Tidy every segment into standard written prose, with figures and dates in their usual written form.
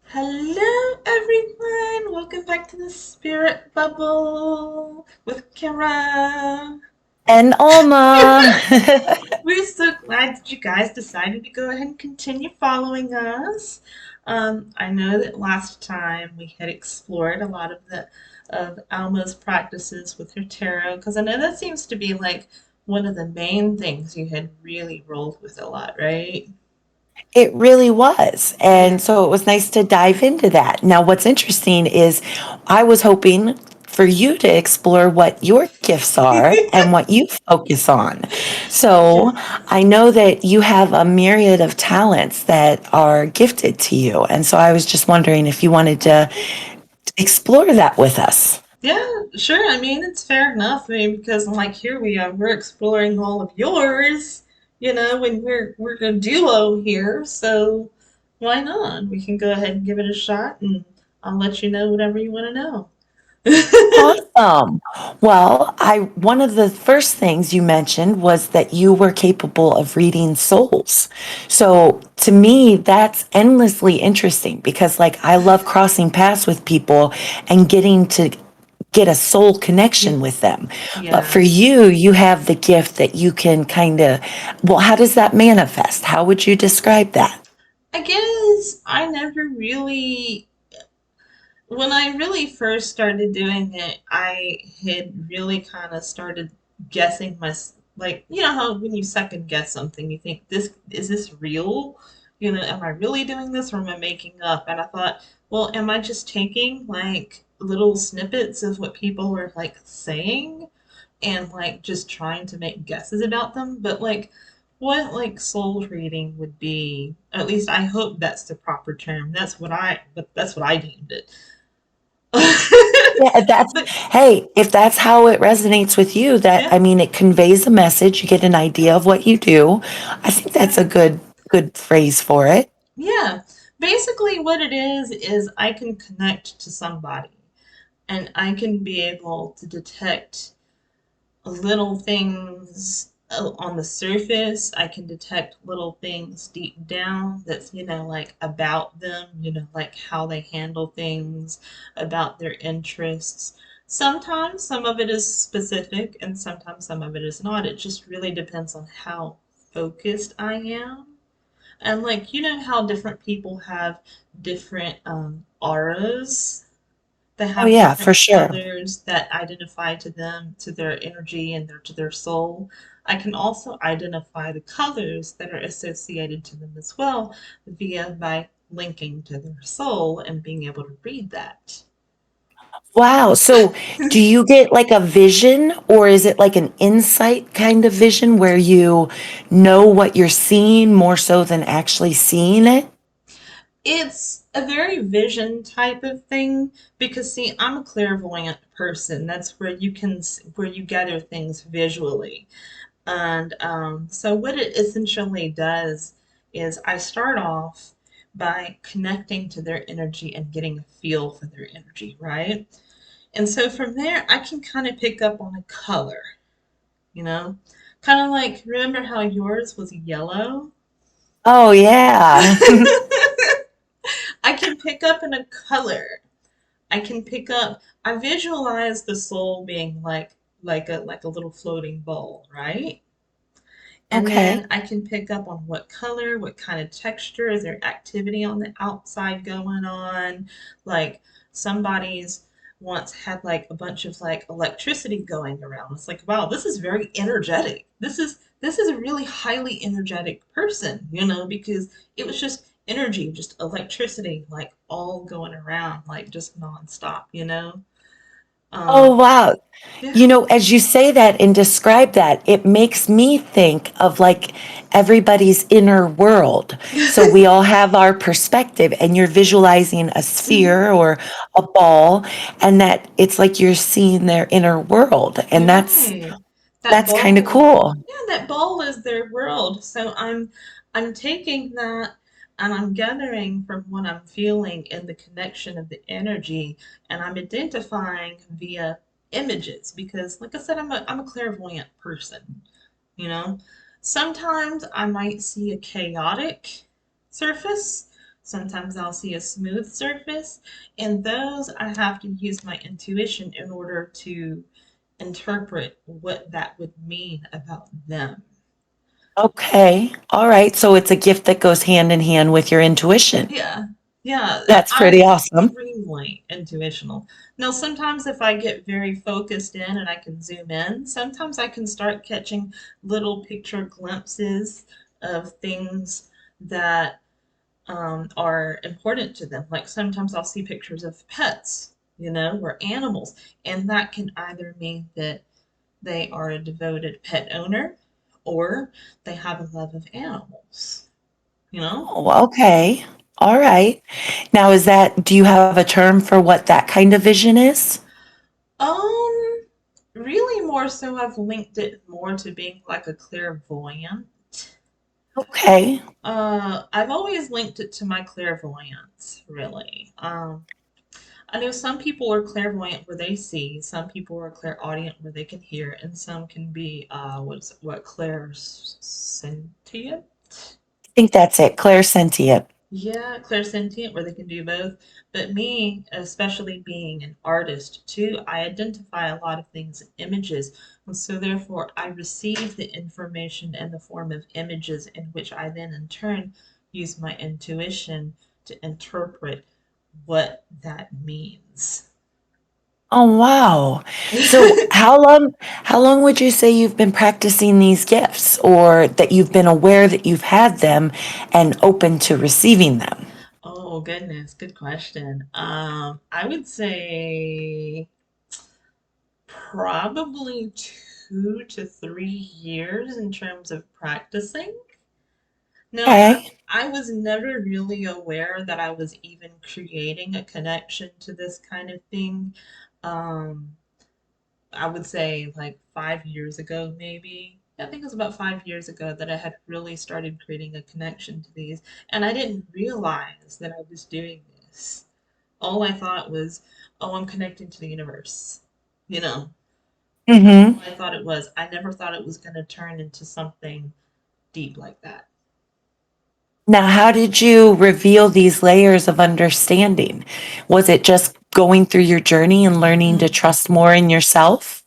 Hello, everyone. Welcome back to the Spirit Bubble with Kara. And Alma. We're so glad that you guys decided to go ahead and continue following us. I know that last time we had explored a lot of the of Alma's practices with her tarot, because I know that seems to be like one of the main things you had really rolled with a lot, right? It really was. Yeah. And so it was nice to dive into that. Now, what's interesting is I was hoping for you to explore what your gifts are and what you focus on. Yeah. So I know that you have a myriad of talents that are gifted to you. And so I was just wondering if you wanted to explore that with us. Yeah, sure. I mean, it's fair enough. I mean, because like here we are, we're exploring all of yours, and we're a duo here, so why not? We can go ahead and give it a shot, and I'll let you know whatever you want to know. Awesome. Well, I one of the first things you mentioned was that you were capable of reading souls. So to me, that's endlessly interesting because like I love crossing paths with people and getting to get a soul connection with Yes. them. But for Yes. you, you have the gift that you can kind of, well, how does that manifest? How would you describe that? I guess I never really when I really first started doing it, I had really kind of started guessing like how when you second guess something, you think this real? Am I really doing this or am I making up? And I thought, well, am I just taking like little snippets of what people are like saying and like just trying to make guesses about them? But like what like soul reading would be, at least I hope that's the proper term. That's what I deemed it. Yeah, that's But hey, if that's how it resonates with you, that yeah, I mean, it conveys a message. You get an idea of what you do. I think that's yeah, a good phrase for it. yeah. Basically, what it is I can connect to somebody and I can be able to detect little things on the surface. I can detect little things deep down that's, like about them, like how they handle things, about their interests. Sometimes some of it is specific and sometimes some of it is not. It just really depends on how focused I am. And like, how different people have different auras, they Oh have yeah, different for sure. colors that identify to them, to their energy and to their soul. I can also identify the colors that are associated to them as well via by linking to their soul and being able to read that. Wow. So do you get like a vision or is it like an insight kind of vision where you know what you're seeing more so than actually seeing it? It's a very vision type of thing because see, I'm a clairvoyant person. That's where where you gather things visually. And so, what it essentially does is I start off by connecting to their energy and getting a feel for their energy, right? And so from there, I can kind of pick up on a color, you know? Kind of like, remember how yours was yellow? Oh yeah. I can pick up in a color. I visualize the soul being like a little floating ball, right? And Okay. then I can pick up on what color, what kind of texture, is there activity on the outside going on? Like somebody's once had like a bunch of like electricity going around. It's like, wow, this is very energetic. This is a really highly energetic person, because it was just energy, just electricity, like all going around, like just nonstop. Oh, Um, wow. yeah. You know, as you say that and describe that, it makes me think of like everybody's inner world. So we all have our perspective, and you're visualizing a sphere Mhm. or a ball, and that it's like you're seeing their inner world. And You're that's right. That that's kind of ball, cool. yeah, that ball is their world. So I'm taking that and I'm gathering from what I'm feeling in the connection of the energy and I'm identifying via images because like I said, I'm a clairvoyant person, you know. Sometimes I might see a chaotic surface. Sometimes I'll see a smooth surface, and those I have to use my intuition in order to interpret what that would mean about them. Okay. All right. So it's a gift that goes hand in hand with your intuition. Yeah, yeah, That's I'm pretty awesome. extremely intuitional. Now, sometimes if I get very focused in and I can zoom in, sometimes I can start catching little picture glimpses of things that are important to them. Like sometimes I'll see pictures of pets, or animals, and that can either mean that they are a devoted pet owner or they have a love of animals, you know? Oh, okay. All right. Now, do you have a term for what that kind of vision is? Um, Really more so I've linked it more to being like a clairvoyant. Okay. I've always linked it to my clairvoyance, really. I know some people are clairvoyant where they see, some people are clairaudient where they can hear, and some can be what clairsentient? I think that's it. Clairsentient. Yeah, clairsentient where they can do both. But me, especially being an artist too, I identify a lot of things in images, and so therefore I receive the information in the form of images in which I then in turn use my intuition to interpret what that means. Oh, wow. So how long would you say you've been practicing these gifts or that you've been aware that you've had them and open to receiving them? Oh goodness, good question. I would say probably 2 to 3 years in terms of practicing. Now, Okay. I was never really aware that I was even creating a connection to this kind of thing. Um, I would say like 5 years ago, maybe. I think it was about 5 years ago that I had really started creating a connection to these, and I didn't realize that I was doing this. All I thought was, oh, I'm connecting to the universe. You know, that's all Mm-hmm. I thought it was. I never thought it was going to turn into something deep like that. Now, how did you reveal these layers of understanding? Was it just going through your journey and learning to Mm. trust more in yourself?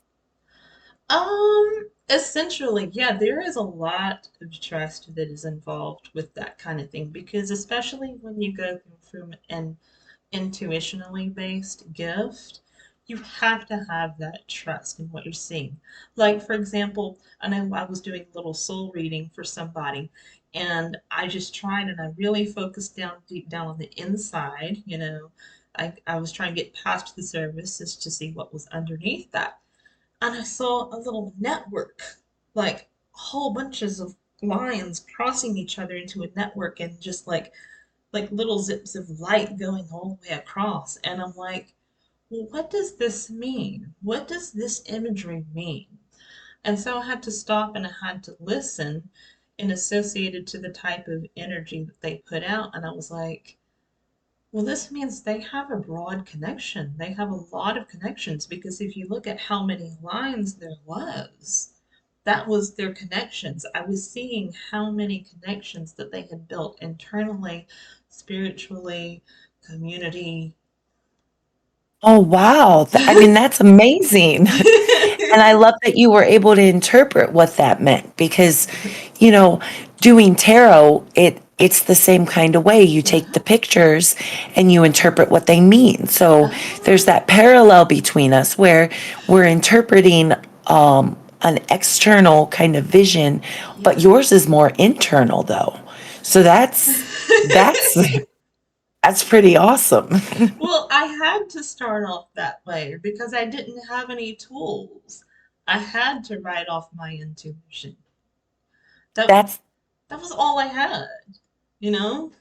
Essentially, yeah, there is a lot of trust that is involved with that kind of thing because especially when you go through from an intuitionally based gift, you have to have that trust in what you're seeing. Like, for example, I know I was doing a little soul reading for somebody, and I just tried and I really focused down deep down on the inside. I was trying to get past the surface to see what was underneath that. And I saw a little network, like whole bunches of lines crossing each other into a network and just like little zips of light going all the way across. And I'm like, well, what does this mean? What does this imagery mean? And so I had to stop and I had to listen and associated to the type of energy that they put out. And I was like, well, this means they have a broad connection. They have a lot of connections because if you look at how many lines there was, that was their connections. I was seeing how many connections that they had built internally, spiritually, community. Oh, wow. I mean, that's amazing. And I love that you were able to interpret what that meant because, you know, doing tarot, it's the same kind of way. You take the Yeah. pictures and you interpret what they mean. So there's Oh, that parallel between us where we're interpreting an external kind of vision, but yeah. yours is more internal though. So that's that's pretty awesome. Well, I had to start off that way because I didn't have any tools. I had to write off my intuition. That That's that was all I had, you know?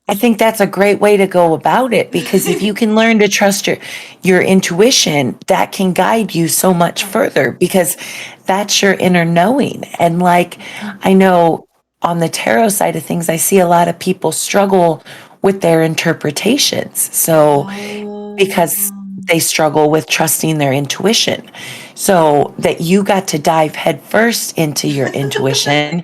I think that's a great way to go about it because if you can learn to trust your intuition, that can guide you so much Oh, further because that's your inner knowing. And like yeah. I know on the tarot side of things, I see a lot of people struggle with their interpretations. So because Oh. they struggle with trusting their intuition. So that you got to dive headfirst into your intuition,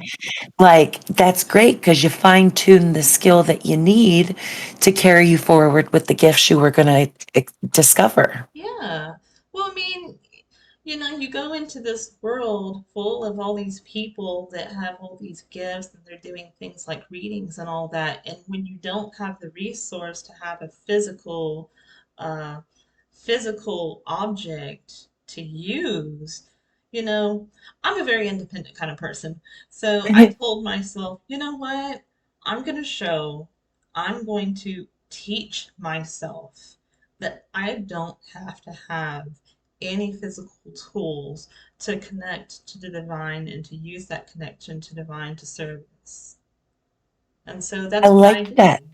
like that's great because you fine tune the skill that you need to carry you forward with the gifts you were going to discover. Yeah. Well, I mean, you go into this world full of all these people that have all these gifts and they're doing things like readings and all that. And when you don't have the resource to have a uh, physical object to use, you know, I'm a very independent kind of person. So I told myself, you know what? I'm going to show, I'm going to teach myself that I don't have to have any physical tools to connect to the divine and to use that connection to divine to service. And so I that's what I like that. did.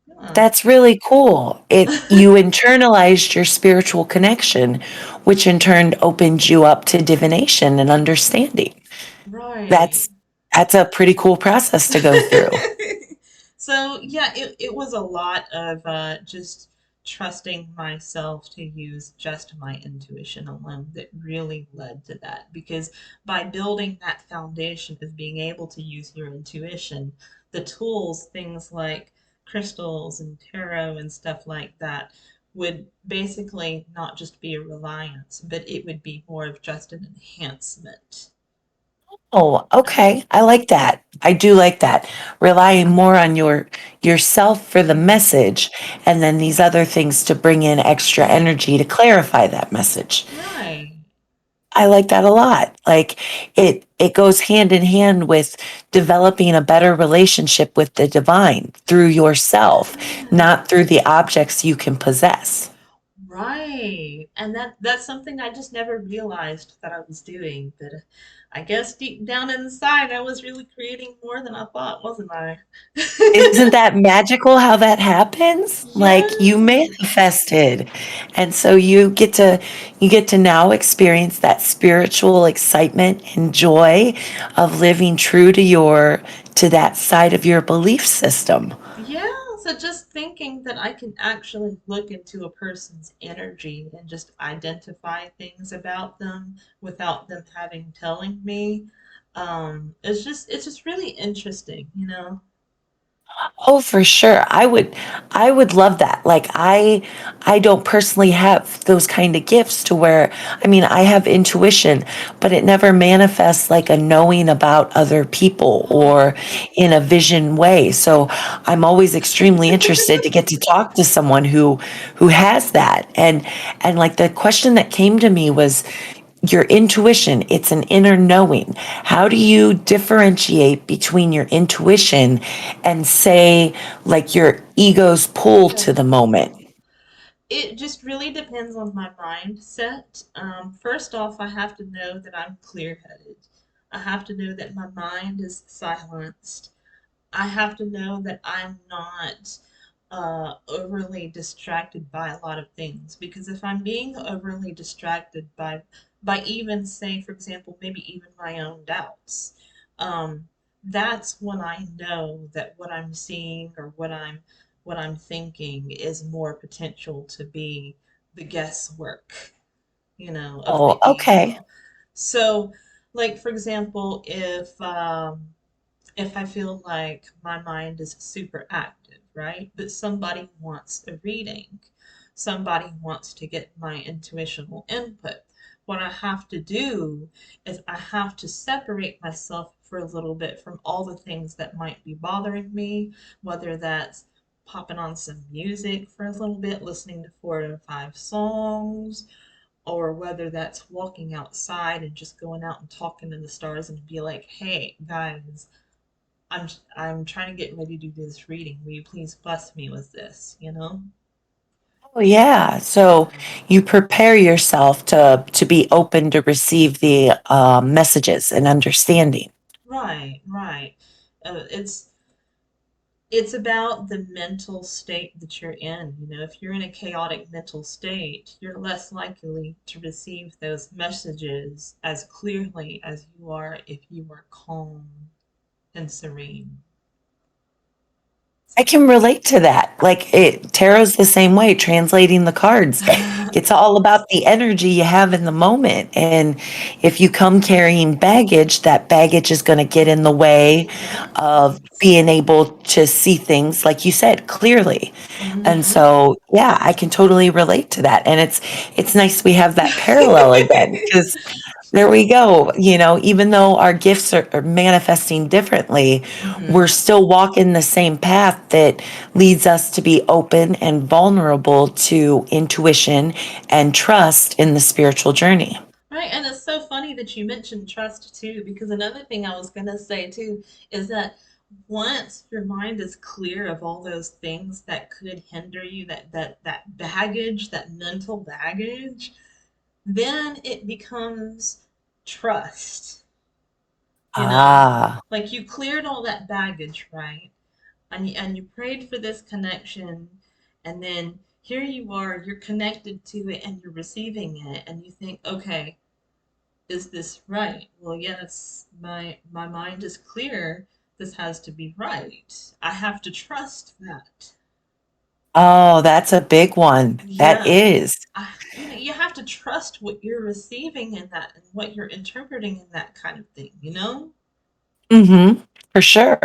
Yeah. That's really cool. It you internalized your spiritual connection, which in turn opened you up to divination and understanding. Right. That's that's a pretty cool process to go through. So yeah, it was a lot of just trusting myself to use just my intuition alone that really led to that. Because by building that foundation of being able to use your intuition, the tools, things like crystals and tarot and stuff like that, would basically not just be a reliance, but it would be more of just an enhancement. Oh, okay. I like that. I do like that. Relying more on yourself for the message and then these other things to bring in extra energy to clarify that message. Right. I like that a lot. Like it goes hand in hand with developing a better relationship with the divine through yourself, not through the objects you can possess. Right. And that's something I just never realized that I was doing. But I guess deep down inside, I was really creating more than I thought, wasn't I? Isn't that magical how that happens? Like you Yes. manifested. And so you get to now experience that spiritual excitement and joy of living true to your to that side of your belief system. Yeah. So just thinking that I can actually look into a person's energy and just identify things about them without them having telling me, it's just really interesting, you know? Oh, for sure. I would love that. Like I don't personally have those kind of gifts to where I mean, I have intuition, but it never manifests like a knowing about other people or in a vision way. So I'm always extremely interested to get to talk to someone who has that. And like the question that came to me was your intuition, it's an inner knowing. How do you differentiate between your intuition and say like your ego's pull to the moment? It just really depends on my mindset. First off, I have to know that I'm clear headed. I have to know that my mind is silenced. I have to know that I'm not overly distracted by a lot of things. Because if I'm being overly distracted by even, say, for example, maybe even my own doubts, um, that's when I know that what I'm seeing or what I'm thinking is more potential to be the guesswork, of Oh, the okay. ego. So, like for example, if I feel like my mind is super active, right? But somebody wants a reading, somebody wants to get my intuitional input. What I have to do is I have to separate myself for a little bit from all the things that might be bothering me, whether that's popping on some music for a little bit, listening to 4 or 5 songs, or whether that's walking outside and just going out and talking to the stars and be like, hey guys, I'm trying to get ready to do this reading. Will you please bless me with this, you know? Oh, yeah. So Yeah. you prepare yourself to be open to receive the messages and understanding. Right, right. Uh, it's it's about the mental state that you're in. If you're in a chaotic mental state, you're less likely to receive those messages as clearly as you are if you are calm and serene. I can relate to that. Like tarot's the same way, translating the cards. It's all about the energy you have in the moment. And if you come carrying baggage, that baggage is going to get in the way of Yes. being able to see things, like you said, clearly. And Mm-hmm. so, yeah, I can totally relate to that. And it's nice we have that parallel again, because there we go. Even though our gifts are manifesting differently, we're Mm-hmm. still walking the same path that leads us to be open and vulnerable to intuition and trust in the spiritual journey. Right, and it's so funny that you mentioned trust too, because another thing I was gonna say too is that once your mind is clear of all those things that could hinder you, that baggage, that mental baggage, then it becomes trust, you know? Ah, Like you cleared all that baggage, right? And you prayed for this connection, and then here you are, you're connected to it and you're receiving it, and you think, okay, is this right? Well, yes, my mind is clear. This has to be right. I have to trust that. oh, that's a big one. That Yeah. is. You have to trust what you're receiving in that and what you're interpreting in that kind of thing, you know? Mm-hmm. For sure.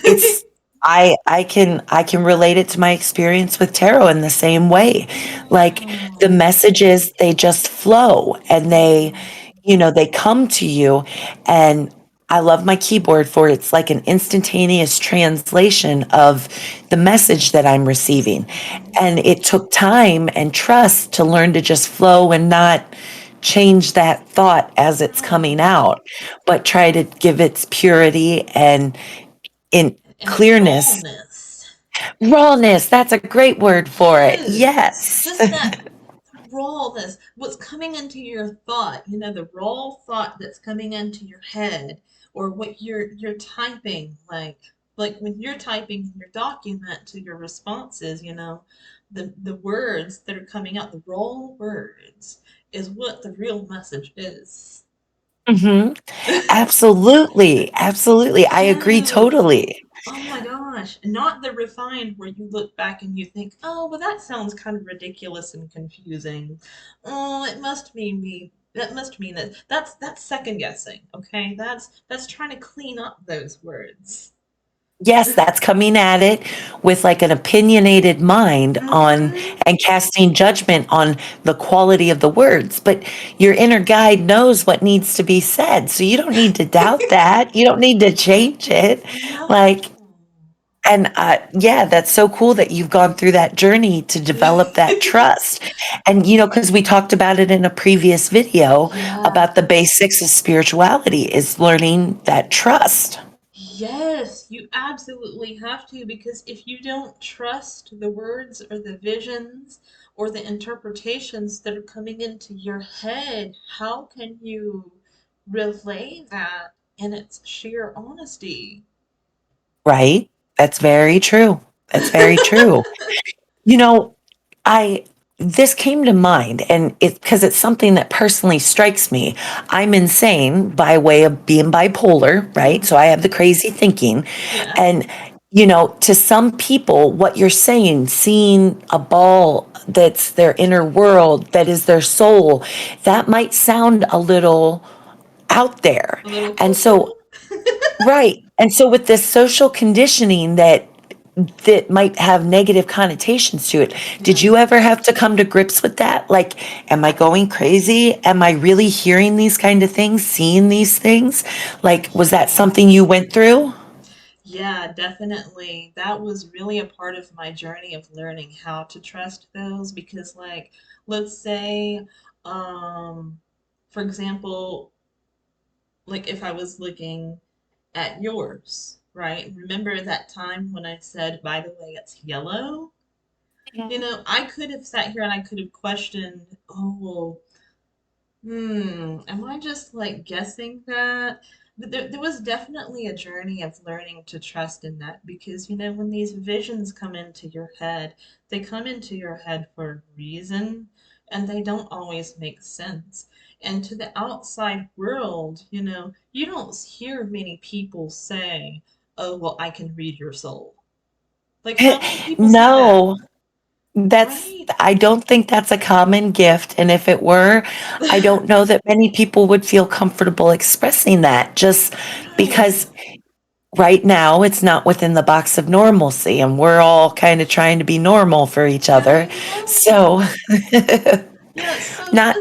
It's I can relate it to my experience with tarot in the same way. Like the Oh. messages, they just flow and Mhm. they come to you, and I love my keyboard for it. It's like an instantaneous translation of the message that I'm receiving. And Mhm. it took time and trust to learn to just flow and not change that thought as it's coming Yeah. out, but try to give its purity and in And its clearness. rawness. Rawness, that's a great word for it. Yes. Yes. Just that rawness, what's coming into your thought, the raw thought that's coming into your head, or what you're typing, like when you're typing in your document to your responses, the words that are coming out, the raw words, is what the real message is. Hmm. Absolutely. Absolutely. I agree Yes. totally. Oh my gosh. Not the refined where you look back and you think, oh, well, that sounds kind of ridiculous and confusing. Oh, it must mean me. That must mean that. That's second guessing, okay? That's trying to clean up those words. Yes, that's coming at it with like an opinionated mind on Mm-hmm. and casting judgment on the quality of the words. But your inner guide knows what needs to be said. So you don't need to doubt that. You don't need to change it. No. Like, and yeah, that's so cool that you've gone through that journey to develop that trust. And, because we talked about it in a previous video Yeah. about the basics of spirituality is learning that trust. Yes, you absolutely have to, because if you don't trust the words or the visions or the interpretations that are coming into your head, how can you relay that in its sheer honesty? Right? That's very true. That's very true. You know, I this came to mind, and because it's something that personally strikes me. I'm insane by way of being bipolar, right? So I Mhm. have the crazy thinking. Yeah, And to some people, what you're saying, seeing a ball that's their inner world, that is their soul, that might sound a little out there. a little And so, cuckoo. right. And so with this social conditioning that might have negative connotations to it. Did Yeah. you ever have to come to grips with that? Like, am I going crazy? Am I really hearing these kind of things, seeing these things? Like, was that Yeah. something you went through? Yeah, definitely. That was really a part of my journey of learning how to trust those, because let's say um for example, like if I was looking at yours, right? Remember that time when I said, by the way, it's yellow? I could have sat here and I could have questioned, oh, well, am I just like guessing that? But there was definitely a journey of learning to trust in that, because, when these visions come into your head, they come into your head for a reason, and they don't always make sense. And to the outside world, you don't hear many people say, oh, well, I can read your soul. Like, how many people say that, No, that's, right? I don't think that's a common gift. And if it were, I don't know that many people would feel comfortable expressing that just Right. because right now it's not within the box of normalcy and we're all kind of trying to be normal for each other. I So, know. Yeah, so not,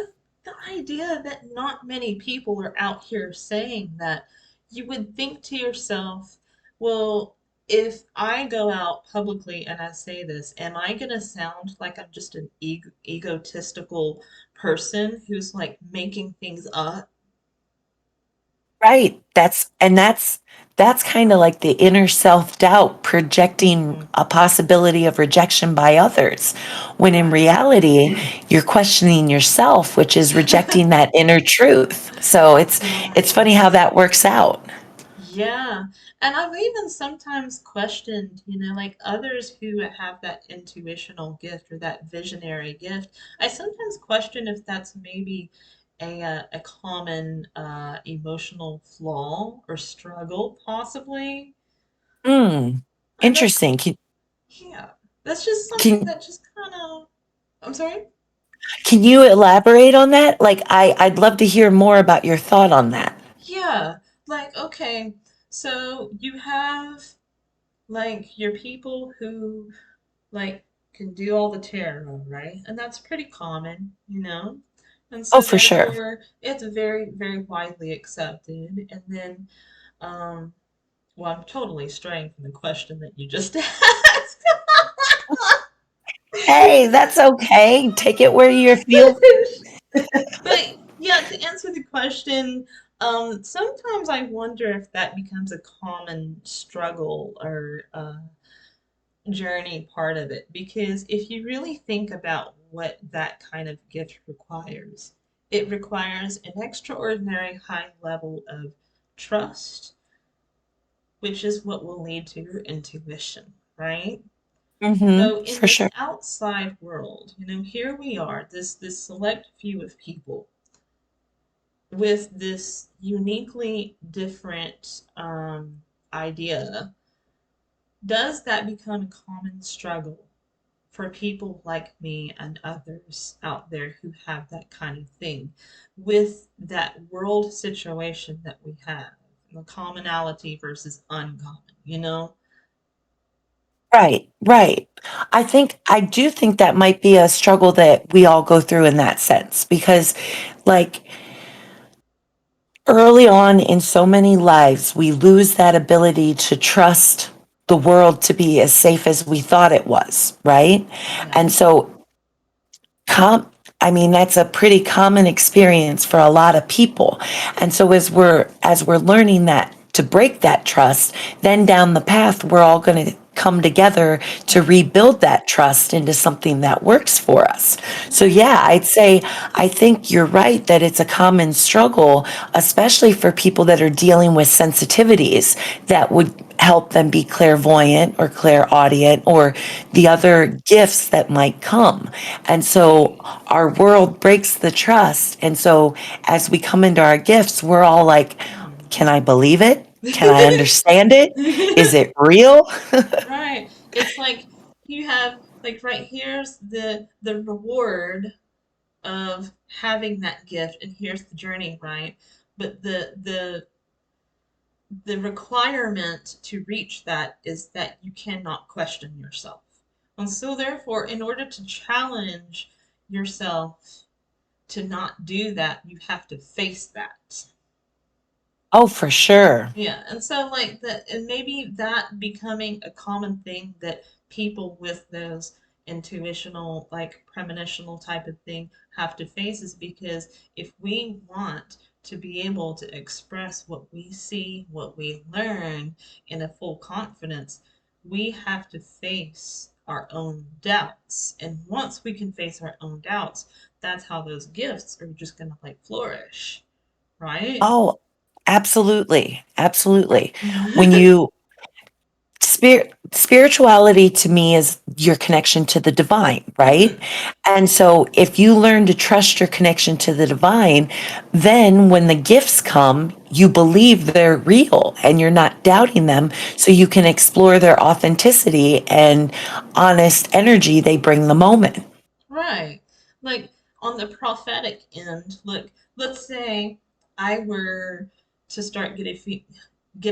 the idea that not many people are out here saying that, you would think to yourself, well, if I go out publicly and I say this, am I gonna sound like I'm just an egotistical person who's like making things up? right. That's kind of like the inner self-doubt projecting Hmm. a possibility of rejection by others. When in Right. reality, you're questioning yourself, which is rejecting that inner truth. So it's funny how Yes. that works out. Yeah. And I've even sometimes questioned, like others who have that intuitional gift or that visionary gift. I sometimes question if that's maybe a common emotional flaw or struggle, possibly. Hmm. And that's, Interesting. yeah, that's just something Can that just kind of, I'm sorry? can you elaborate on that? Like I'd love to hear more about your thought on that. Yeah. Like, okay, so you have like your people who like can do all the tarot, right? And that's pretty common, And Oh, so for sure. therefore it's very, very widely accepted. And then well, I'm totally straying from the question that you just asked. Hey, that's okay. Take it where you feel. But yeah, to answer the question, sometimes I wonder if that becomes a common struggle or journey part of it, because if you really think about what that kind of gift requires, it requires an extraordinary high level of trust, which is what will lead to your intuition, right? Mm-hmm. So in For this sure. outside world, here we are, this select few of people with this uniquely different idea. Does that become a common struggle for people like me and others out there who have that kind of thing with that world situation that we have, the commonality versus uncommon, Right, right. I do think that might be a struggle that we all go through in that sense because, like, early on in so many lives, we lose that ability to trust the world to be as safe as we thought it was, right? And Yes. so, com- I mean, that's a pretty common experience for a lot of people. And so as we're learning that to break that trust, then down the path, we're all going to come together to rebuild that trust into something that works for us. So yeah, Right. I'd say I think you're right that it's a common struggle, especially for people that are dealing with sensitivities that would help them be clairvoyant or clairaudient or the other gifts that might come. And so Right. our world breaks the trust. And so as we come into our gifts, we're all like, Hmm. can I believe it? Can I understand it? Is it real? Right. It's like you have like right here's the reward of having that gift, and here's the journey, right? But the requirement to reach that is that you cannot question yourself. And so therefore, in order to challenge yourself to not do that, you have to face that. Oh, for sure. Yeah, and so like that, and maybe that becoming a common thing that people with those intuitional, like premonitional type of thing have to face is because if we want to be able to express what we see, what we learn in a full confidence, we have to face our own doubts. And once we can face our own doubts, that's how those gifts are just gonna like flourish, right? Oh, absolutely. Absolutely. When you Spirituality to me is your connection to the divine, right? Hmm. And so if you learn to trust your connection to the divine, then when the gifts come, you believe they're real and you're not doubting them. So you can explore their authenticity and honest energy they bring the moment. Right. Like on the prophetic end, look, let's say I were to start get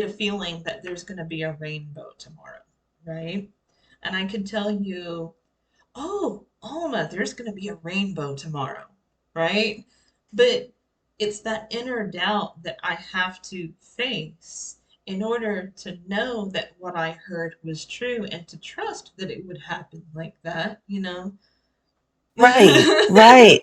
a feeling that there's going to be a rainbow tomorrow, right? And I could tell you, oh, Alma, there's going to be a rainbow tomorrow, right? But it's that inner doubt that I have to face in order to know that what I heard was true and to trust that it would happen like that, you know? Right, right.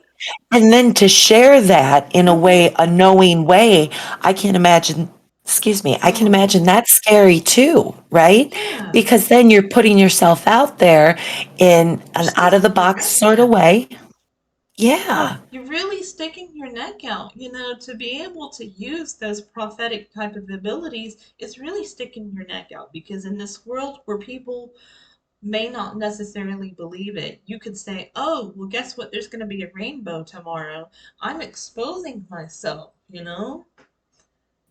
And then to share that in a Hmm. way, a knowing way, I can imagine, excuse me, I can Oh, imagine that's scary too, right? yeah. Because then you're putting yourself out there in You're an out of sticking the your box neck sort of out. way. Yeah, You're really sticking your neck out, you know, to be able to use those prophetic type of abilities is really sticking your neck out because in this world where people may not necessarily believe it, you could say, oh, well, guess what? There's going to be a rainbow tomorrow. I'm exposing myself, you know?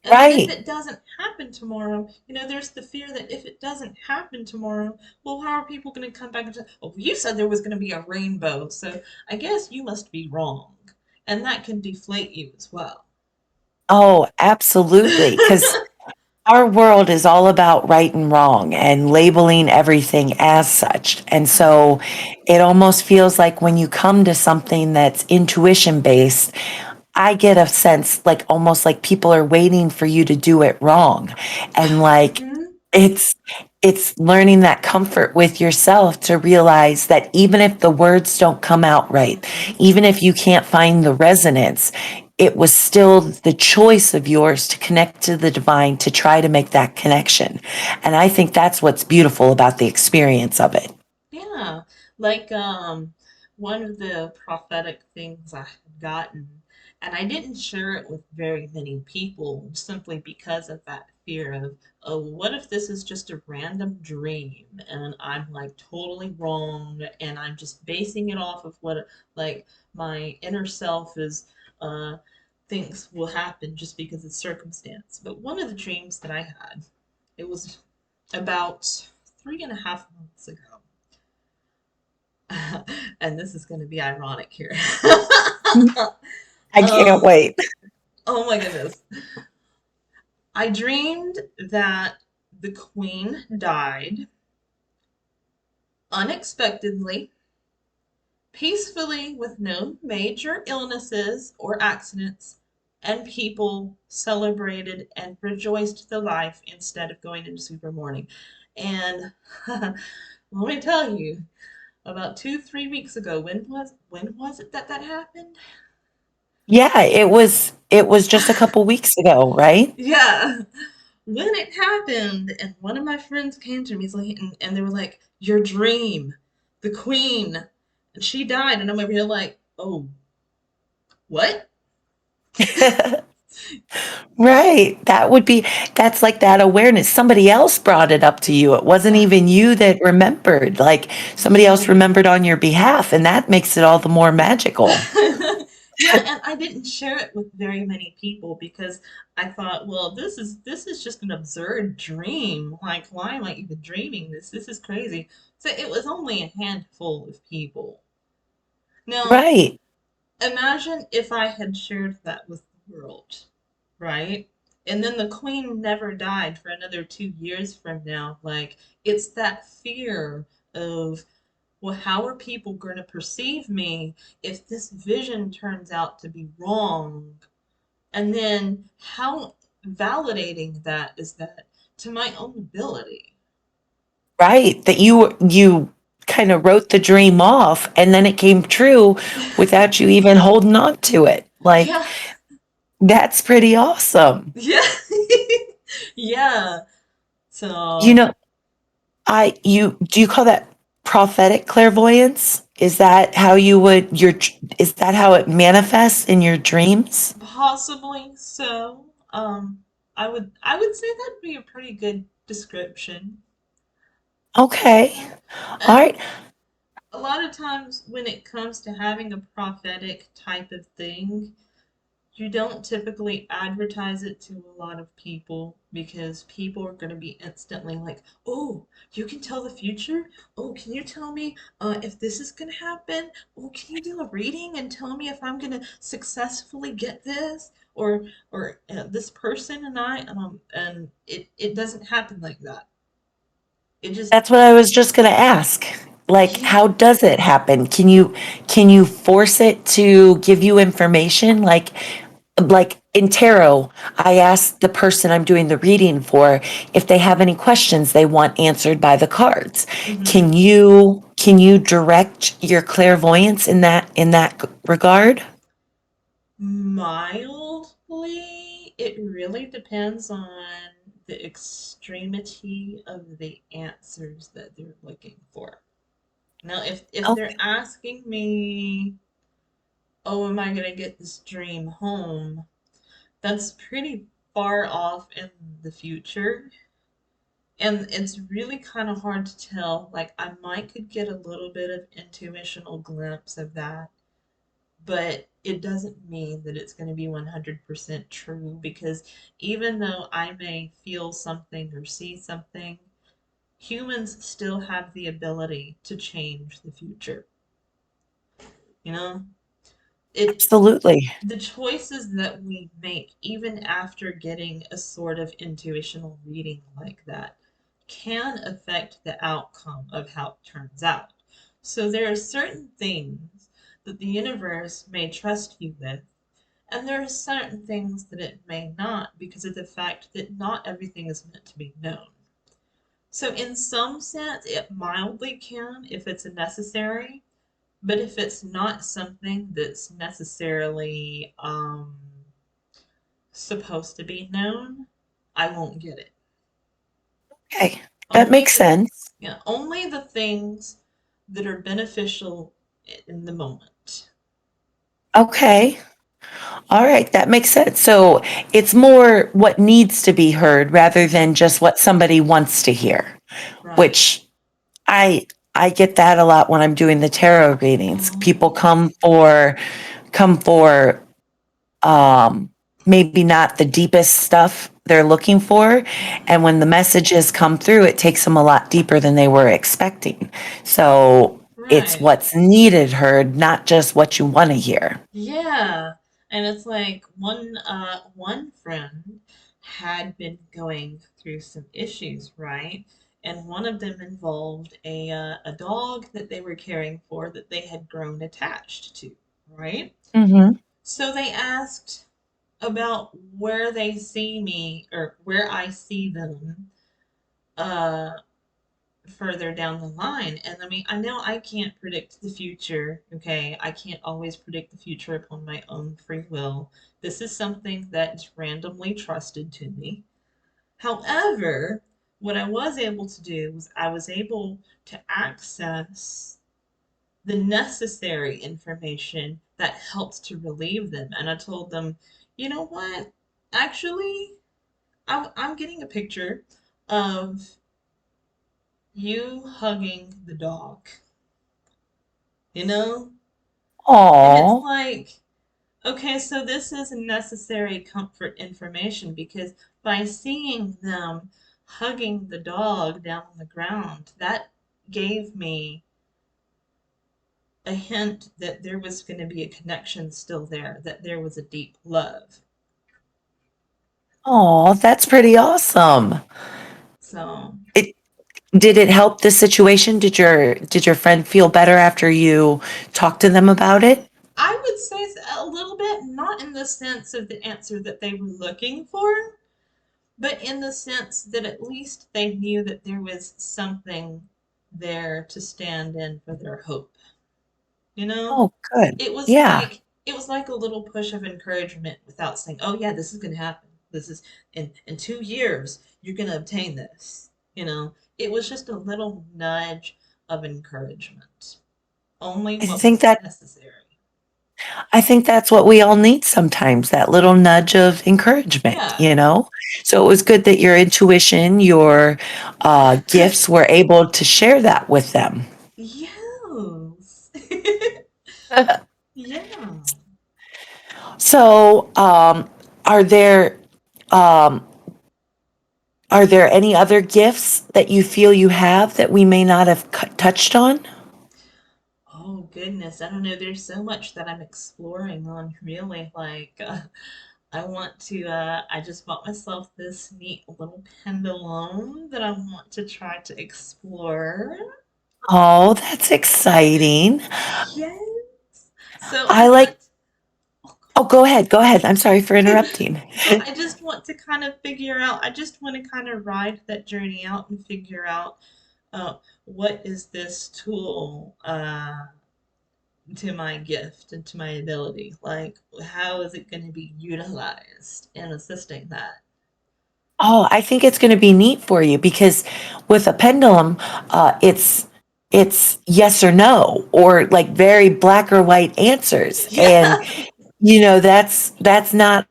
And then if right. it doesn't happen tomorrow, you know, there's the fear that if it doesn't happen tomorrow, well, how are people going to come back and say, oh, you said there was going to be a rainbow, so I guess you must be wrong. And that can deflate you as well. Oh, absolutely. Because our world is all about right and wrong and labeling everything as such. And so it almost feels like when you come to something that's intuition based, I get a sense like almost like people are waiting for you to do it wrong. And like Hmm. it's it's learning that comfort with yourself to realize that even if the words don't come out right, Hmm. even if you can't find the resonance, it was still the choice of yours to connect to the divine to try to make that connection. And I think that's what's beautiful about the experience of it. Yeah, like one of the prophetic things I had gotten, and I didn't share it with very many people simply because of that fear of, oh, what if this is just a random dream and I'm like totally wrong and I'm just basing it off of what like my inner self is thinks will happen just because of circumstance. But one of the dreams that I had, it was about 3.5 months ago. And this is going to be ironic here. I can't um, wait. oh my goodness. I dreamed that the queen died unexpectedly, peacefully, with no major illnesses or accidents, and people celebrated and rejoiced the life instead of going into super mourning. And let me tell you, about 2, 3 weeks ago, when was it that that happened? Yeah, it was just a couple weeks ago, right? Yeah. When it happened, and one of my friends came to me, he's like, and they were like, "Your dream, the queen, and she died," and I'm over here like, "Oh, what?" Right. That's like that awareness. Somebody else brought it up to you. It wasn't Yeah. even you that remembered. Like somebody else Yeah. remembered on your behalf, and that makes it all the more magical. Yeah, and I didn't share it with very many people because I thought, well, this is just an absurd dream. Like, why am I even dreaming this? This is crazy. So it was only a handful of people. Now, Right. imagine if I had shared that with the world, right? And then the queen never died for another 2 years from now. Like, it's that fear of, well, how are people going to perceive me if this vision turns out to be wrong? And then how validating that is that to my own ability? Right. That you kind of wrote the dream off and then it came true without you even holding on to it. Like Yeah, that's pretty awesome. yeah, yeah. You So know, I you do you call that prophetic clairvoyance? Is that how you would is that how it manifests in your dreams? possibly so. I would say that'd be a pretty good description. Okay. All And right. a lot of times when it comes to having a prophetic type of thing, you don't typically advertise it to a lot of people because people are going to be instantly like, oh, you can tell the future? Oh, can you tell me if this is going to happen? Oh, can you do a reading and tell me if I'm going to successfully get this? Or this person and I, and it doesn't happen like that. It just, That's what I was just going to ask. Like, yeah. how does it happen? Can you force it to give you information? Like in tarot, I ask the person I'm doing the reading for if they have any questions they want answered by the cards. Hmm. Can you direct your clairvoyance in that regard? Mildly, it really depends on the extremity of the answers that they're looking for. Now, if Oh, they're asking me, "Oh, am I gonna get this dream home?" That's pretty far off in the future, and it's really kind of hard to tell. Like, I might could get a little bit of intuitional glimpse of that, but it doesn't mean that it's going to be 100% true because even though I may feel something or see something, humans still have the ability to change the future. You know, it absolutely. the choices that we make even after getting a sort of intuitional reading like that can affect the outcome of how it turns out. So there are certain things that the universe may trust you with. And there are certain things that it may not because of the fact that not everything is meant to be known. So, in some sense, it mildly can if it's necessary, but if it's not something that's necessarily supposed to be known, I won't get it. Okay. That Only makes the sense. yeah, only the things that are beneficial in the moment. Okay. All right, that makes sense. So it's more what needs to be heard rather than just what somebody wants to hear, Right. which I I get that a lot when I'm doing the tarot readings. People Oh, come for maybe not the deepest stuff they're looking for, and when the messages come through, it takes them a lot deeper than they were expecting. So it's right. what's needed heard, not just what you want to hear. Yeah. And it's like one friend had been going through some issues, right? And one of them involved a dog that they were caring for that they had grown attached to, right? Mm-hmm. So they asked about where they see me or where I see them uh further down the line. And I mean, I know I can't predict the future, okay? I can't always predict the future upon my own free will. This is something that is randomly trusted to me. However, what I was able to do was I was able to access the necessary information that helps to relieve them. And I told them, you know what? Actually, I'm getting a picture of you hugging the dog, you know? And it's Oh, like, okay, so this is necessary comfort information because by seeing them hugging the dog down on the ground, that gave me a hint that there was going to be a connection still there, that there was a deep love. oh, that's pretty awesome. So It did it help the situation? Did your friend feel better after you talked to them about it? I would say a little bit, not in the sense of the answer that they were looking for, but in the sense that at least they knew that there was something there to stand in for their hope. You know? Oh, good. It was Yeah. like it was like a little push of encouragement without saying, "Oh yeah, this is going to happen. This is in 2 years you're going to obtain this." You know? It was just a little nudge of encouragement. Only I what think was that necessary. I think that's what we all need sometimes, that little nudge of encouragement, Yeah. you know? So it was good that your intuition, your gifts were able to share that with them. Yes. Yeah. So, are there um, are there any other gifts that you feel you have that we may not have touched on? Oh goodness, I don't know. There's so much that I'm exploring on really. Like, I want to. I just bought myself this neat little pendulum that I want to try to explore. Oh, that's exciting. Yes. So I I like, want. Oh, oh, go ahead. Go ahead. I'm sorry for God. interrupting. So I just want to kind of figure out. I just want to kind of ride that journey out and figure out what is this tool to my gift and to my ability? Like, how is it going to be utilized in assisting that? Oh, I think it's going to be neat for you because with a pendulum, it's yes or no or like very black or white answers, and Yeah. that's not.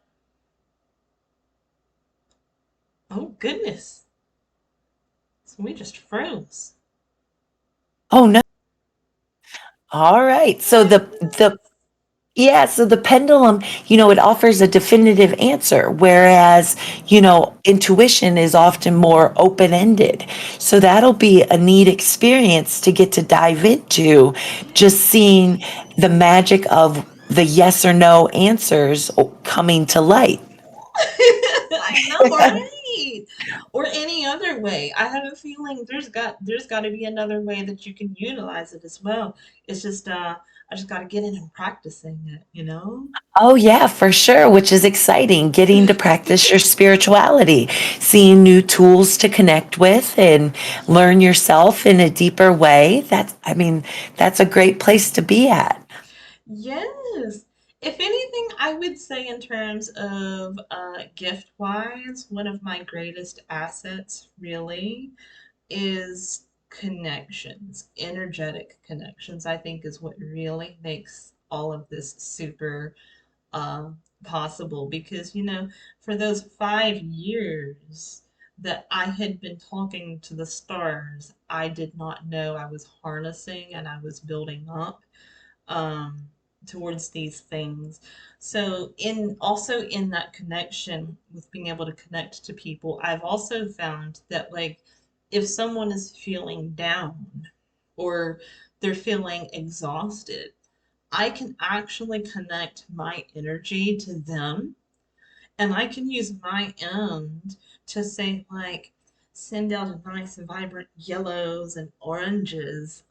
Oh, goodness. So we just froze. Oh no. All right. Oh, So my the goodness. yeah, so the pendulum, it offers a definitive answer, whereas, intuition is often more open-ended. So that'll be a neat experience to get to dive into, just Yes. seeing the magic of the yes or no answers coming to light. I know, right? Or any other way. I have a feeling there's got to be another way that you can utilize it as well. It's just I just got to get in and practicing it. Oh, yeah, for sure, which is exciting. Getting to practice your spirituality, seeing new tools to connect with and learn yourself in a deeper way. I mean, that's a great place to be at. Yes. If anything, I would say in terms of gift wise, one of my greatest assets really is connections, energetic connections, I think is what really makes all of this super possible because, for those 5 years that I had been talking to the stars, I did not know I was harnessing and I was building up um, towards these things. So in that connection with being able to connect to people, I've also found that like if someone is feeling down or they're feeling exhausted, I can actually connect my energy to them and I can use my end to say like send out a nice vibrant yellows and oranges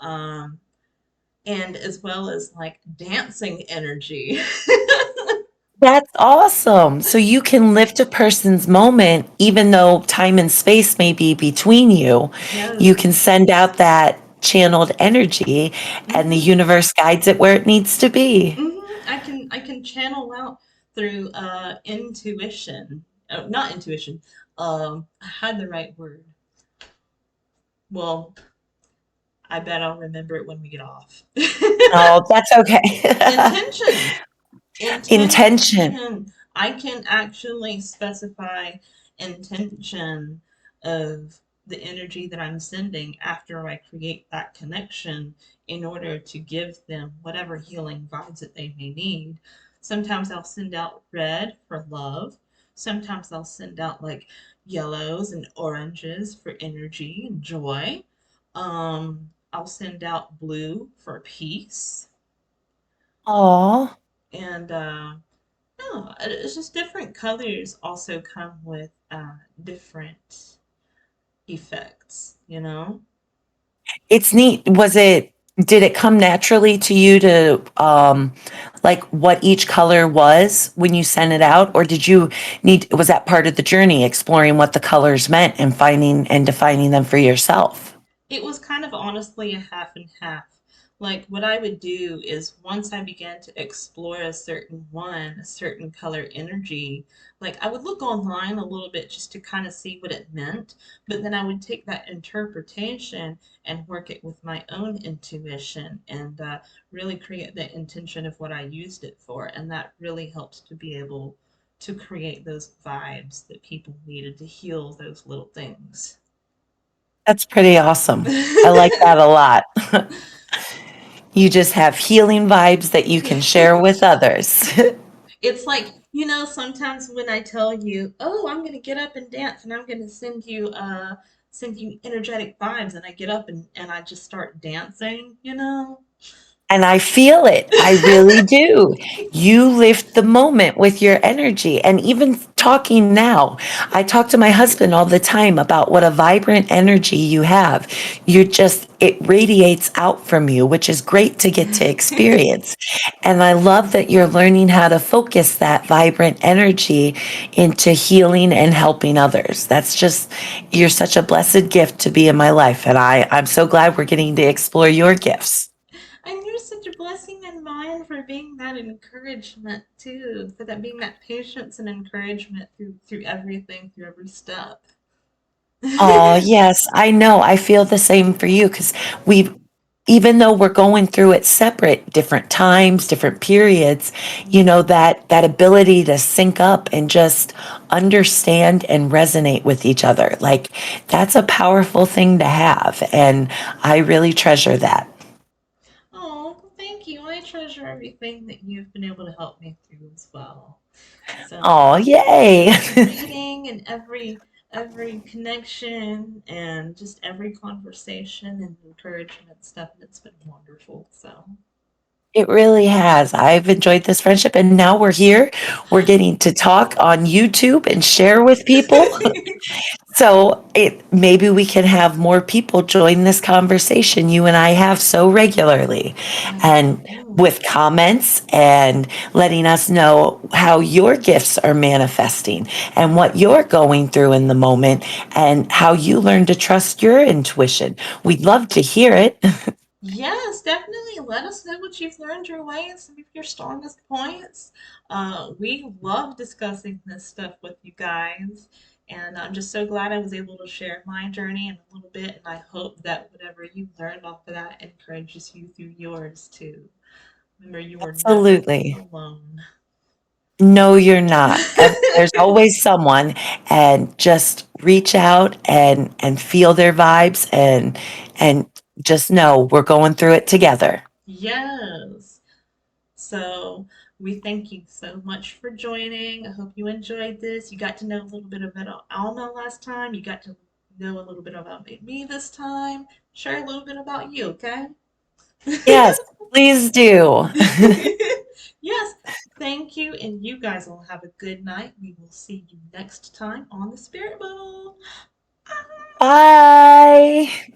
and as well as like dancing energy. That's awesome. So you can lift a person's moment, even though time and space may be between you. You can Yes. send out that channeled energy, and the Hmm. universe guides it where it needs to be. I can channel out through intuition. Not intuition. I had the right word. Well, I bet I'll remember it when we get off. Oh, that's okay. Intention. Intention. Intention. I can actually specify intention of the energy that I'm sending after I create that connection in order to give them whatever healing vibes that they may need. Sometimes I'll send out red for love. Sometimes I'll send out like yellows and oranges for energy and joy. I'll send out blue for peace. Oh. And no, it's just different colors also come with different effects. It's neat. Did it come naturally to you to like what each color was when you sent it out, or was that part of the journey, exploring what the colors meant and finding and defining them for yourself? It was kind of honestly a half and half. Like what I would do is once I began to explore a certain one, a certain color energy, like I would look online a little bit just to kind of see what it meant, but then I would take that interpretation and work it with my own intuition and really create the intention of what I used it for. And that really helped to be able to create those vibes that people needed to heal those little things. That's pretty awesome. I like that a lot. You just have healing vibes that you can share with others. It's like, sometimes when I tell you, "Oh, I'm going to get up and dance and I'm going to send you energetic vibes," and I get up and I just start dancing. And I feel it. I really do. You lift the moment with your energy. And even talking now, I talk to my husband all the time about what a vibrant energy you have. It radiates out from you, which is great to get to experience. And I love that you're learning how to focus that vibrant energy into healing and helping others. You're such a blessed gift to be in my life. And I'm so glad we're getting to explore your gifts. And you're such a blessing in mine for being that encouragement too, for that being that patience and encouragement through everything, through every step. Oh, yes, I know. I feel the same for you because we've, even though we're going through it separate, different times, different periods, that ability to sync up and just understand and resonate with each other. Like that's a powerful thing to have. And I really treasure that. Oh, thank you. I treasure everything that you've been able to help me through as well. So Oh, yay. every reading and every connection and just every conversation and encouragement stuff, it's been wonderful. So It really has. I've enjoyed this friendship and now we're here. We're getting to talk on YouTube and share with people. So maybe we can have more people join this conversation you and I have so regularly I and know. with comments and letting us know how your gifts are manifesting and what you're going through in the moment and how you learn to trust your intuition. We'd love to hear it. Yes, definitely. Let us know what you've learned your way and some of your strongest points. We love discussing this stuff with you guys, and I'm just so glad I was able to share my journey in a little bit, and I hope that whatever you learned off of that encourages you through yours too. Remember, you are never Absolutely. alone. No, you're not. There's always someone, and just reach out and feel their vibes and just know we're going through it together. Yes. So we thank you so much for joining. I hope you enjoyed this. You got to know a little bit about Alma last time. You got to know a little bit about me this time. Share a little bit about you, okay? Yes, please do. Yes, thank you. And you guys will have a good night. We will see you next time on the Spirit Bowl. Bye.